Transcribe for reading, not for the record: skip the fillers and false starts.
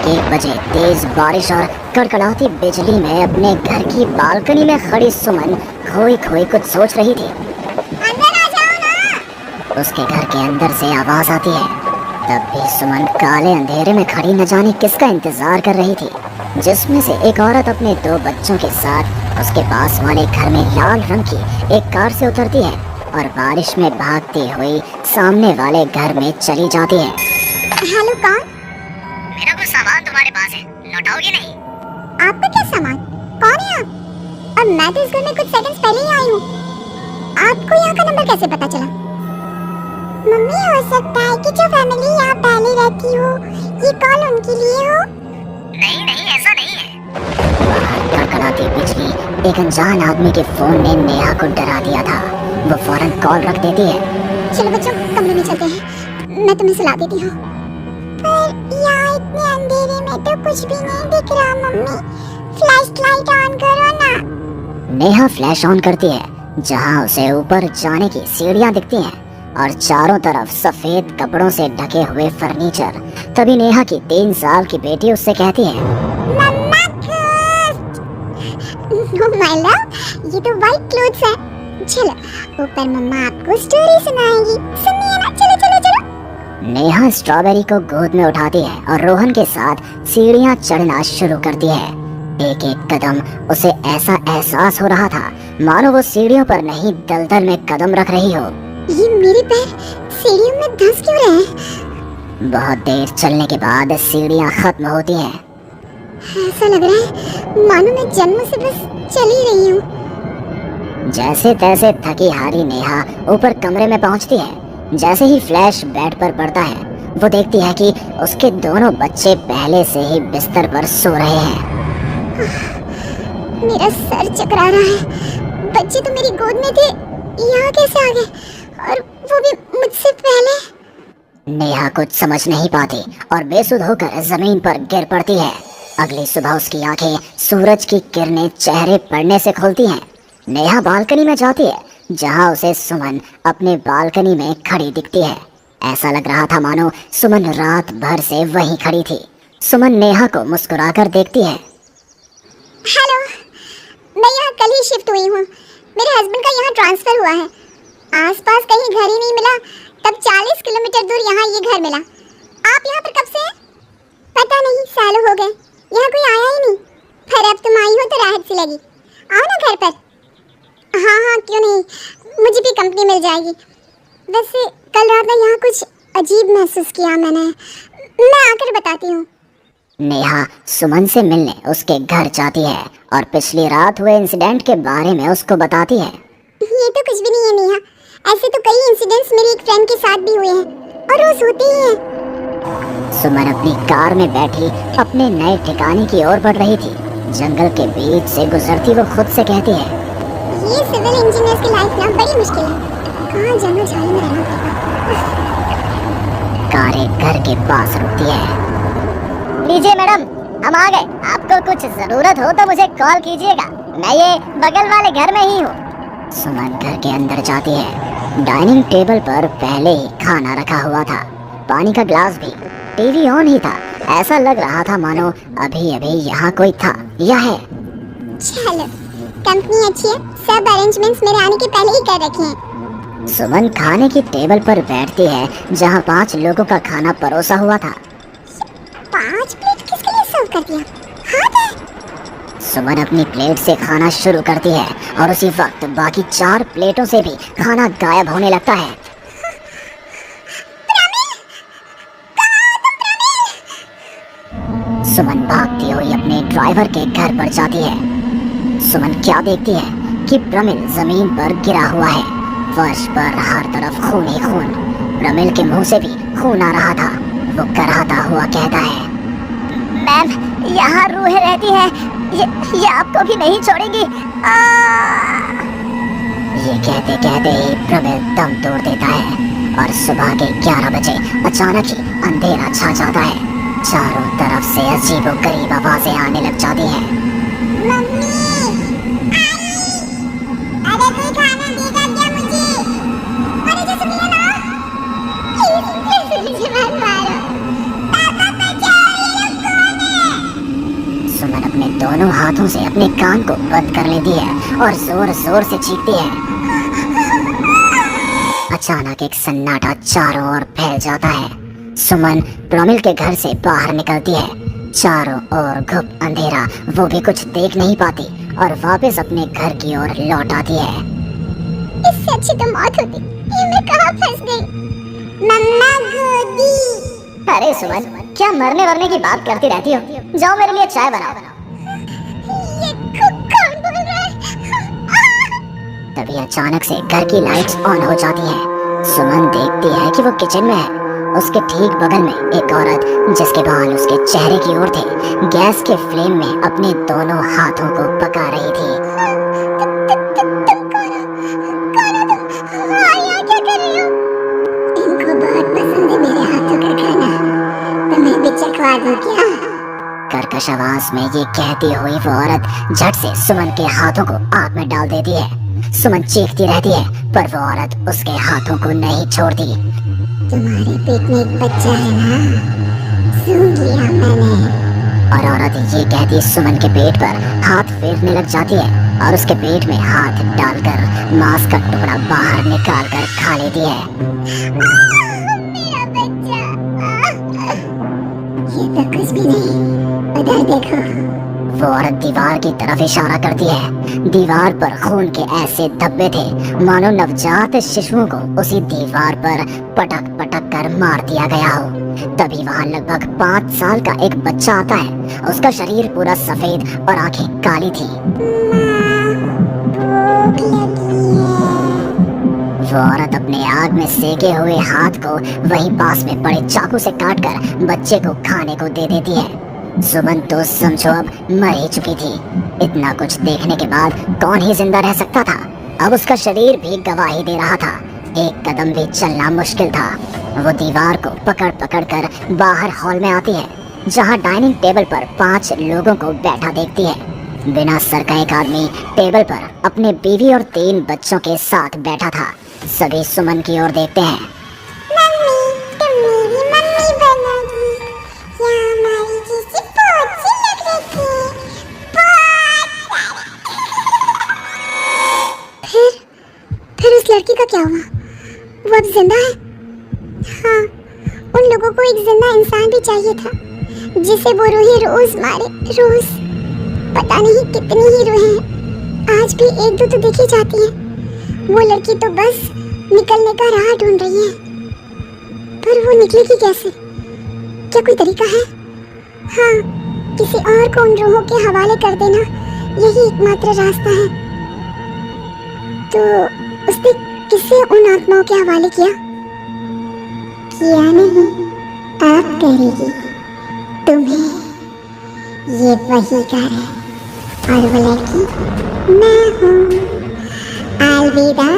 1 बजे तेज बारिश और कड़कड़ाती बिजली में अपने घर की बालकनी में खड़ी सुमन खोई खोई कुछ सोच रही थी। अंदर आ जाओ ना। उसके घर के अंदर से आवाज आती है। तब भी सुमन काले अंधेरे में खड़ी न जाने किसका इंतजार कर रही थी, जिसमें से एक औरत अपने 2 बच्चों के साथ उसके पास वाले घर में लाल रंग की एक कार से उतरती है और बारिश में भागती हुई सामने वाले घर में चली जाती है। हेलो, कौन? मेरा कुछ सामान तुम्हारे पास है, लौटाओगे नहीं? आपका क्या सामान? कौन है आप? और मैं तो इस घर में कुछ सेकंड्स पहले ही आई हूँ। आपको यहाँ का नंबर कैसे पता चला? मम्मी, हो सकता है कि जो फैमिली यहाँ पहले रहती हो, ये कॉल उनके लिए हो। नहीं नहीं, ऐसा नहीं है। कड़कड़ाती बिजली एक अनजान आदमी के फोन ने नेहा को डरा दिया था। वो फौरन कॉल रख देती है। चलो बच्चों, कमरे में चलते हैं, मैं तुम्हें सुला देती हूँ। पर यहाँ इतने अंधेरे में तो कुछ भी नहीं दिख रहा। मम्मी, फ्लैश लाइट ऑन करो ना। नेहा फ्लैश ऑन करती है, जहाँ उसे ऊपर जाने की सीढ़ियाँ दिखती हैं और चारों तरफ सफेद कपड़ों से ढके हुए फर्नीचर। तभी नेहा की 3 साल की बेटी उससे कहती है, मम्मा ओह माय लव, ये तो वाइट क्लोथ्स है। चलो ऊपर मम्मा आपको स्टोरी सुनाएगी, सुनिए ना। चलो चलो चलो। नेहा स्ट्रॉबेरी को गोद में उठाती है और रोहन के साथ सीढ़ियाँ चढ़ना शुरू करती है। एक एक कदम उसे ऐसा एहसास हो रहा था मानो वो सीढ़ियों पर नहीं दलदल में कदम रख रही हो। ये मेरे पैर सीढ़ियों में धंस क्यों रहे हैं? बहुत देर चलने के बाद सीढ़ियाँ खत्म होती हैं। ऐसा लग रहा है मानो मैं जन्म से बस चल ही रही हूँ। जैसे तैसे थकी हारी नेहा ऊपर कमरे में पहुंचती है। जैसे ही फ्लैश बेड पर पड़ता है, वो देखती है कि उसके दोनों बच्चे पहले से ही बिस्तर पर सो रहे हैं। मेरा सर चकरा रहा है। बच्चे तो मेरी गोद में थे, यहाँ कैसे आ गए? और वो भी मुझसे पहले। नेहा कुछ समझ नहीं पाती और बेसुध होकर जमीन पर गिर पड़ती है। अगली सुबह उसकी आंखें सूरज की किरणें चेहरे पड़ने से खुलती हैं। नेहा बालकनी में जाती है, जहां उसे सुमन अपने बालकनी में खड़ी दिखती है। ऐसा लग रहा था मानो सुमन रात भर से वहीं खड़ी थी। सुमन नेहा को मुस्कुराकर देखती है। हेलो, मैं यहाँ कल ही शिफ्ट हुई हूँ। मेरे हस्बैंड का यहाँ ट्रांसफर हुआ है। आसपास कहीं घर ही नहीं मिला, तब 40 किलोमीटर दूर यहाँ ये घर मिला। आप यहाँ पर कब से हैं? पता नहीं, सालों हो गए, यहाँ कोई आया ही नहीं। पर अब तुम आई हो तो राहत सी लगी। आओ ना घर पर। हाँ हाँ, क्यों नहीं, मुझे भी कंपनी मिल जाएगी। वैसे कल रात में यहाँ कुछ अजीब महसूस किया मैंने। मैं आकर बताती हूँ। नेहा सुमन से मिलने उसके घर जाती है और पिछली रात हुए इंसिडेंट के बारे में उसको बताती है। ये तो कुछ भी नहीं है नेहा, ऐसे तो कई इंसिडेंट्स मेरी एक फ्रेंड के साथ भी हुए हैं और रोज होते ही हैं। सुमन अपनी कार में बैठी अपने नए ठिकाने की ओर बढ़ रही थी। जंगल के बीच से गुजरती वो खुद से कहती है, ये सिविल इंजीनियर्स की लाइफ ना बड़ी मुश्किल है। कहाँ जंगल झाड़ी में रहना पड़ेगा। कार एक घर के पास रुकती है। लीजिए मैडम, हम आ गए। आपको कुछ जरूरत हो तो मुझे कॉल कीजिएगा, मैं ये बगल वाले घर में ही हूँ। सुमन घर के अंदर जाती है। डाइनिंग टेबल पर पहले ही खाना रखा हुआ था, पानी का ग्लास भी, टीवी ऑन ही था। ऐसा लग रहा था मानो अभी अभी यहाँ कोई था या है। चलो, कंपनी अच्छी है, सब अरेंजमेंट्स मेरे आने के पहले ही कर रखे हैं। सुमन खाने की टेबल पर बैठती है, जहाँ 5 लोगों का खाना परोसा हुआ था। 5 प्लेट किसके लिए सर्व कर दिया? हाथ है। सुमन अपनी प्लेट से खाना शुरू करती है और उसी वक्त बाकी 4 प्लेटों से भी खाना गायब होने लगता है। सुमन भागती हुई अपने ड्राइवर के घर पर जाती है। सुमन क्या देखती है कि प्रमिल जमीन पर गिरा हुआ है। फर्श पर हर तरफ खून ही खून। प्रमिल के मुंह से भी खून आ रहा था। वो कराहता हुआ कहता है, मैम, यहाँ रूहें रहती है, ये आपको भी नहीं छोड़ेगी। ये कहते कहते ही प्रमिल दम तोड़ देता है और सुबह के 11 बजे अचानक ही अंधेरा छा जाता है। चारों तरफ से अजीबोगरीब आवाजें आने लग जाती हैं। मम्मी, अरे कोई खाना देगा क्या मुझे? अरे जो सुनिए ना, प्लीज मुझे मत मारो। पापा बचाओ, ये लोग कौन दोनों हाथों से अपने कान को बंद कर लेती है और जोर जोर से चीखती है। अचानक एक सन्नाटा चारों ओर फैल जाता है। सुमन प्रोमिल के घर से बाहर निकलती है। चारों ओर घुप अंधेरा, वो भी कुछ देख नहीं पाती और वापस अपने घर की ओर लौट आती है। इससे अच्छी तो मौत होती। ये मैं कहाँ फंस गई? मम्मा गोदी। अरे सुमन, क्या मरने वरने की बात करती रहती हो? जाओ मेरे लिए चाय बनाओ। ये कौन बोल रहा है? तभी अचानक से घर की लाइट्स ऑन हो जाती हैं। सुमन देखती है कि वो किचन में है। उसके ठीक बगल में एक औरत, जिसके बाल उसके चेहरे की ओर थे, गैस के फ्लेम में अपने दोनों हाथों को पका रही थी। तुम कौन हो? यहाँ क्या कर रही हो? इनको बहुत पसंद है मेरे हाथों का खाना। तुम्हें भी चखवा दूं क्या? कर्कश आवाज में ये कहती हुई वो औरत झट से सुमन के हाथों को आग में डाल देती है। सुमन चीखती रहती है, पर वो औरत उसके हाथों को नहीं छोड़ती। तुम्हारे पेट में एक बच्चा है ना? सुन लिया मैंने। और औरत ये कहती सुमन के पेट पर हाथ फेरने लग जाती है और उसके पेट में हाथ डालकर मांस का टुकड़ा बाहर निकाल कर खा लेती है। मेरा बच्चा। ये तो कुछ भी नहीं। उधर देखो। वो औरत दीवार की तरफ इशारा करती है। दीवार पर खून के ऐसे धब्बे थे मानो नवजात शिशुओं को उसी दीवार पर पटक पटक कर मार दिया गया हो। तभी वहाँ लगभग 5 साल का एक बच्चा आता है। उसका शरीर पूरा सफेद और आंखें काली थी। वो औरत अपने आग में सेके हुए हाथ को वहीं पास में पड़े चाकू से काटकर बच्चे को खाने को दे देती है। सुमन तो समझो अब मर ही चुकी थी। इतना कुछ देखने के बाद कौन ही जिंदा रह सकता था। अब उसका शरीर भी गवाही दे रहा था। एक कदम भी चलना मुश्किल था। वो दीवार को पकड़ पकड़ कर बाहर हॉल में आती है, जहाँ डाइनिंग टेबल पर 5 लोगों को बैठा देखती है। बिना सर का एक आदमी टेबल पर अपने बीवी और 3 बच्चों के साथ बैठा था। सभी सुमन की ओर देखते हैं। फिर उस लड़की का क्या हुआ? वो अब जिंदा है? हाँ, उन लोगों को एक जिंदा इंसान भी चाहिए था, जिसे वो रूही रोज मारे। रोज पता नहीं कितनी ही रूहें हैं, आज भी 1-2 तो देखी जाती हैं। वो लड़की तो बस निकलने का राह ढूंढ रही है, पर वो निकलेगी कैसे? क्या कोई तरीका है? हाँ, किसी और को उन रूहों के हवाले कर देना यही एकमात्र रास्ता है। तो उसने किसे उन आत्माओं के हवाले किया? किया नहीं, आप करेगी। तुम्हें ये वही घर है और वो लड़की मैं हूँ। अलविदा।